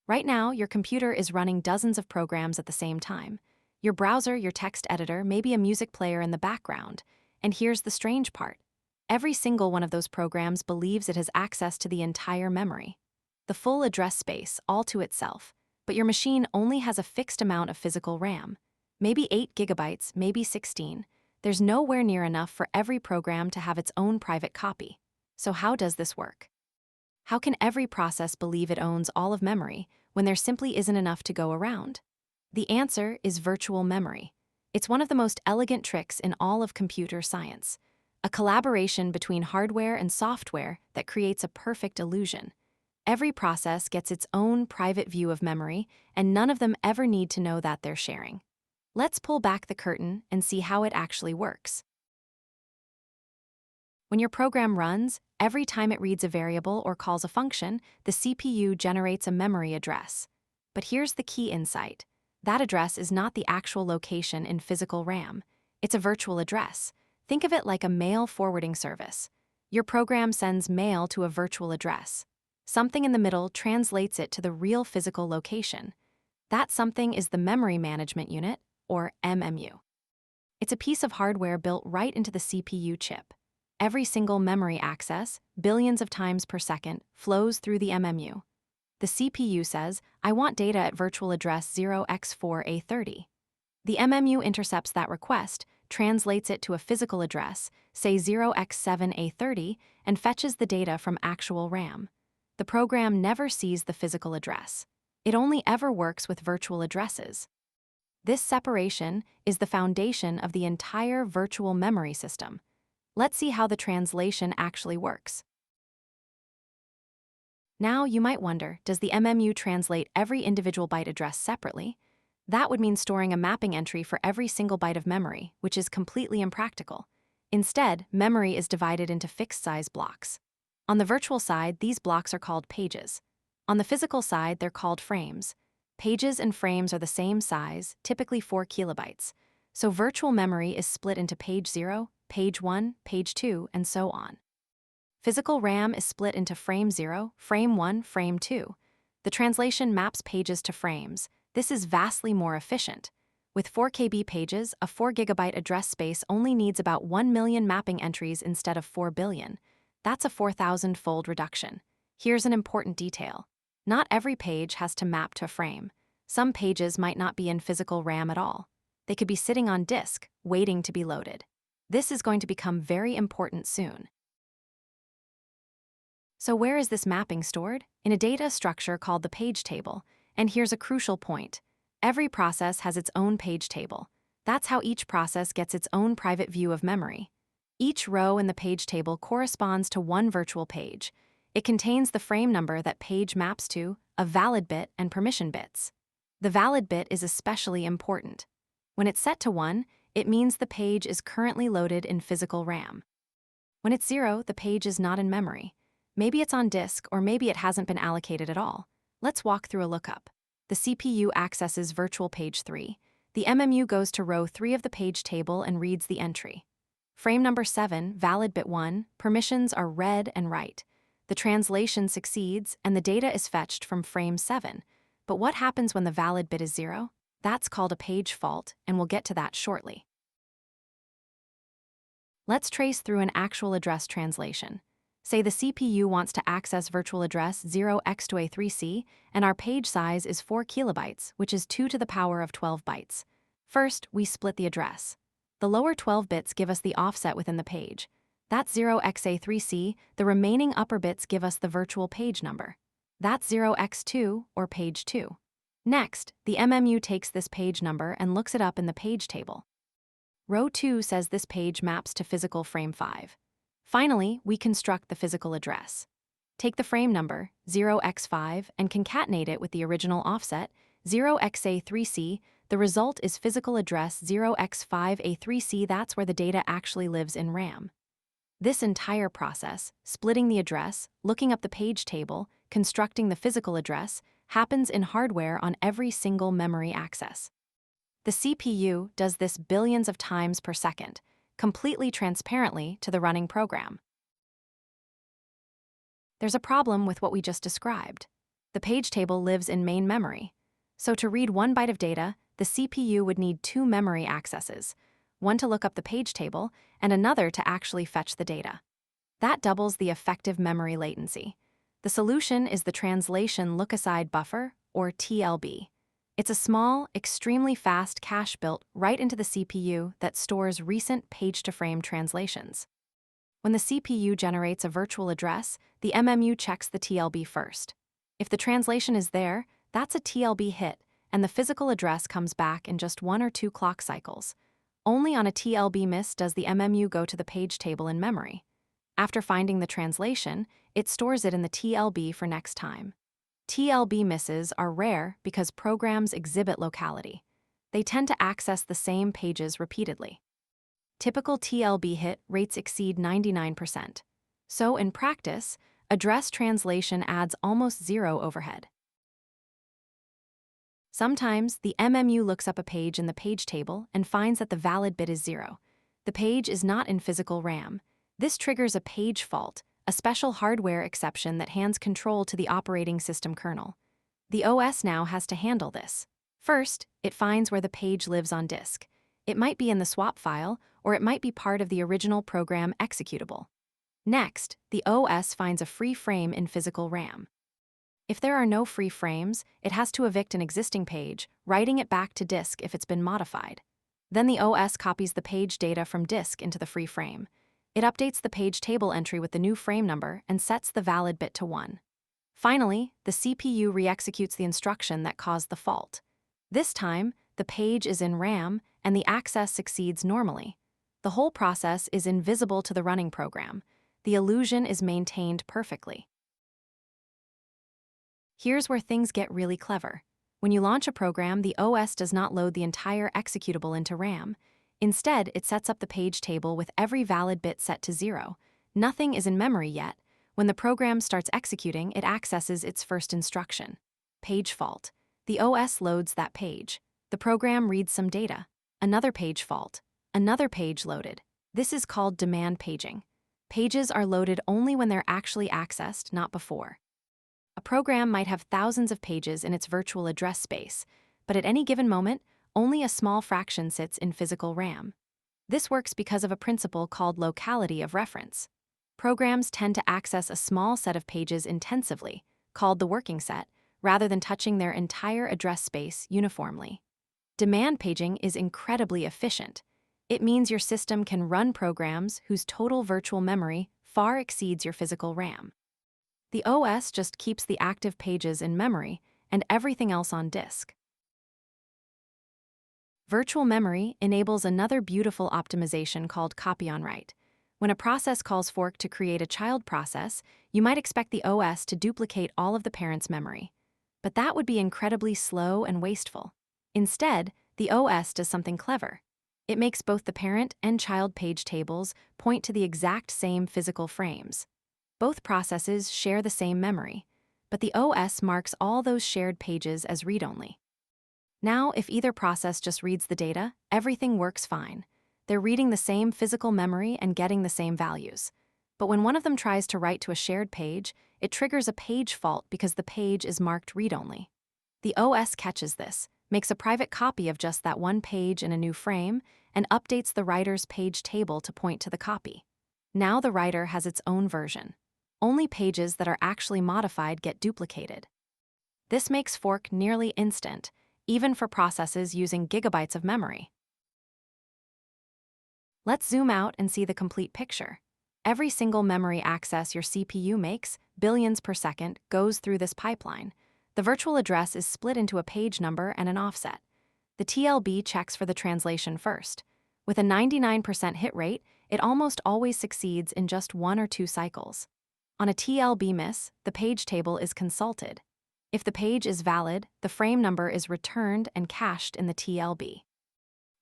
Right now, your computer is running dozens of programs at the same time. Your browser, your text editor, maybe a music player in the background. And here's the strange part. Every single one of those programs believes it has access to the entire memory. The full address space, all to itself. But your machine only has a fixed amount of physical RAM. Maybe 8 gigabytes, maybe 16. There's nowhere near enough for every program to have its own private copy. So how does this work? How can every process believe it owns all of memory when there simply isn't enough to go around? The answer is virtual memory. It's one of the most elegant tricks in all of computer science, a collaboration between hardware and software that creates a perfect illusion. Every process gets its own private view of memory, and none of them ever need to know that they're sharing. Let's pull back the curtain and see how it actually works. When your program runs, every time it reads a variable or calls a function, the CPU generates a memory address. But here's the key insight. That address is not the actual location in physical RAM. It's a virtual address. Think of it like a mail forwarding service. Your program sends mail to a virtual address. Something in the middle translates it to the real physical location. That something is the Memory Management Unit, or MMU. It's a piece of hardware built right into the CPU chip. Every single memory access, billions of times per second, flows through the MMU. The CPU says, I want data at virtual address 0x4A30. The MMU intercepts that request, translates it to a physical address, say 0x7A30, and fetches the data from actual RAM. The program never sees the physical address. It only ever works with virtual addresses. This separation is the foundation of the entire virtual memory system. Let's see how the translation actually works. Now you might wonder, does the MMU translate every individual byte address separately? That would mean storing a mapping entry for every single byte of memory, which is completely impractical. Instead, memory is divided into fixed-size blocks. On the virtual side, these blocks are called pages. On the physical side, they're called frames. Pages and frames are the same size, typically 4 kilobytes. So virtual memory is split into page 0, page 1, page 2, and so on. Physical RAM is split into frame 0, frame 1, frame 2. The translation maps pages to frames. This is vastly more efficient. With 4 KB pages, a 4 gigabyte address space only needs about 1 million mapping entries instead of 4 billion. That's a 4,000-fold reduction. Here's an important detail. Not every page has to map to a frame. Some pages might not be in physical RAM at all. They could be sitting on disk, waiting to be loaded. This is going to become very important soon. So where is this mapping stored? In a data structure called the page table. And here's a crucial point. Every process has its own page table. That's how each process gets its own private view of memory. Each row in the page table corresponds to one virtual page. It contains the frame number that page maps to, a valid bit, and permission bits. The valid bit is especially important. When it's set to 1, it means the page is currently loaded in physical RAM. When it's 0, the page is not in memory. Maybe it's on disk, or maybe it hasn't been allocated at all. Let's walk through a lookup. The CPU accesses virtual page 3. The MMU goes to row 3 of the page table and reads the entry. Frame number 7, valid bit 1, permissions are read and write. The translation succeeds, and the data is fetched from frame 7. But what happens when the valid bit is 0? That's called a page fault, and we'll get to that shortly. Let's trace through an actual address translation. Say the CPU wants to access virtual address 0x2A3C, and our page size is 4 kilobytes, which is 2 to the power of 12 bytes. First, we split the address. The lower 12 bits give us the offset within the page. That's 0xA3C, the remaining upper bits give us the virtual page number. That's 0x2, or page 2. Next, the MMU takes this page number and looks it up in the page table. Row 2 says this page maps to physical frame 5. Finally, we construct the physical address. Take the frame number, 0x5, and concatenate it with the original offset, 0xA3C. The result is physical address 0x5A3C. That's where the data actually lives in RAM. This entire process, splitting the address, looking up the page table, constructing the physical address, happens in hardware on every single memory access. The CPU does this billions of times per second, completely transparently to the running program. There's a problem with what we just described. The page table lives in main memory. So to read 1 byte of data, the CPU would need 2 memory accesses, one to look up the page table and another to actually fetch the data. That doubles the effective memory latency. The solution is the Translation Lookaside Buffer, or TLB. It's a small, extremely fast cache built right into the CPU that stores recent page-to-frame translations. When the CPU generates a virtual address, the MMU checks the TLB first. If the translation is there, that's a TLB hit, and the physical address comes back in just 1 or 2 clock cycles. Only on a TLB miss does the MMU go to the page table in memory. After finding the translation, it stores it in the TLB for next time. TLB misses are rare because programs exhibit locality. They tend to access the same pages repeatedly. Typical TLB hit rates exceed 99%. So in practice, address translation adds almost zero overhead. Sometimes, the MMU looks up a page in the page table and finds that the valid bit is 0. The page is not in physical RAM. This triggers a page fault, a special hardware exception that hands control to the operating system kernel. The OS now has to handle this. First, it finds where the page lives on disk. It might be in the swap file, or it might be part of the original program executable. Next, the OS finds a free frame in physical RAM. If there are no free frames, it has to evict an existing page, writing it back to disk if it's been modified. Then the OS copies the page data from disk into the free frame. It updates the page table entry with the new frame number and sets the valid bit to 1. Finally, the CPU re-executes the instruction that caused the fault. This time, the page is in RAM and the access succeeds normally. The whole process is invisible to the running program. The illusion is maintained perfectly. Here's where things get really clever. When you launch a program, the OS does not load the entire executable into RAM. Instead, it sets up the page table with every valid bit set to 0. Nothing is in memory yet. When the program starts executing, it accesses its first instruction. Page fault. The OS loads that page. The program reads some data. Another page fault. Another page loaded. This is called demand paging. Pages are loaded only when they're actually accessed, not before. A program might have thousands of pages in its virtual address space, but at any given moment, only a small fraction sits in physical RAM. This works because of a principle called locality of reference. Programs tend to access a small set of pages intensively, called the working set, rather than touching their entire address space uniformly. Demand paging is incredibly efficient. It means your system can run programs whose total virtual memory far exceeds your physical RAM. The OS just keeps the active pages in memory and everything else on disk. Virtual memory enables another beautiful optimization called copy on write. When a process calls fork to create a child process, you might expect the OS to duplicate all of the parent's memory. But that would be incredibly slow and wasteful. Instead, the OS does something clever. It makes both the parent and child page tables point to the exact same physical frames. Both processes share the same memory, but the OS marks all those shared pages as read-only. Now, if either process just reads the data, everything works fine. They're reading the same physical memory and getting the same values. But when one of them tries to write to a shared page, it triggers a page fault because the page is marked read-only. The OS catches this, makes a private copy of just that one page in a new frame, and updates the writer's page table to point to the copy. Now the writer has its own version. Only pages that are actually modified get duplicated. This makes fork nearly instant, even for processes using gigabytes of memory. Let's zoom out and see the complete picture. Every single memory access your CPU makes, billions per second, goes through this pipeline. The virtual address is split into a page number and an offset. The TLB checks for the translation first. With a 99% hit rate, it almost always succeeds in just 1 or 2 cycles. On a TLB miss, the page table is consulted. If the page is valid, the frame number is returned and cached in the TLB.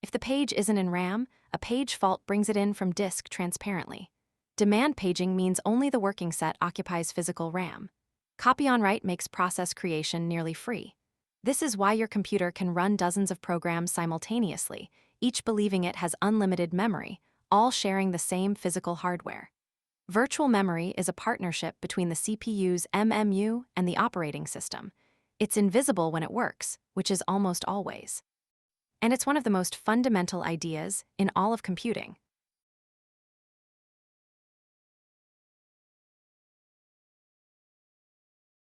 If the page isn't in RAM, a page fault brings it in from disk transparently. Demand paging means only the working set occupies physical RAM. Copy on write makes process creation nearly free. This is why your computer can run dozens of programs simultaneously, each believing it has unlimited memory, all sharing the same physical hardware. Virtual memory is a partnership between the CPU's MMU and the operating system. It's invisible when it works, which is almost always. And it's one of the most fundamental ideas in all of computing.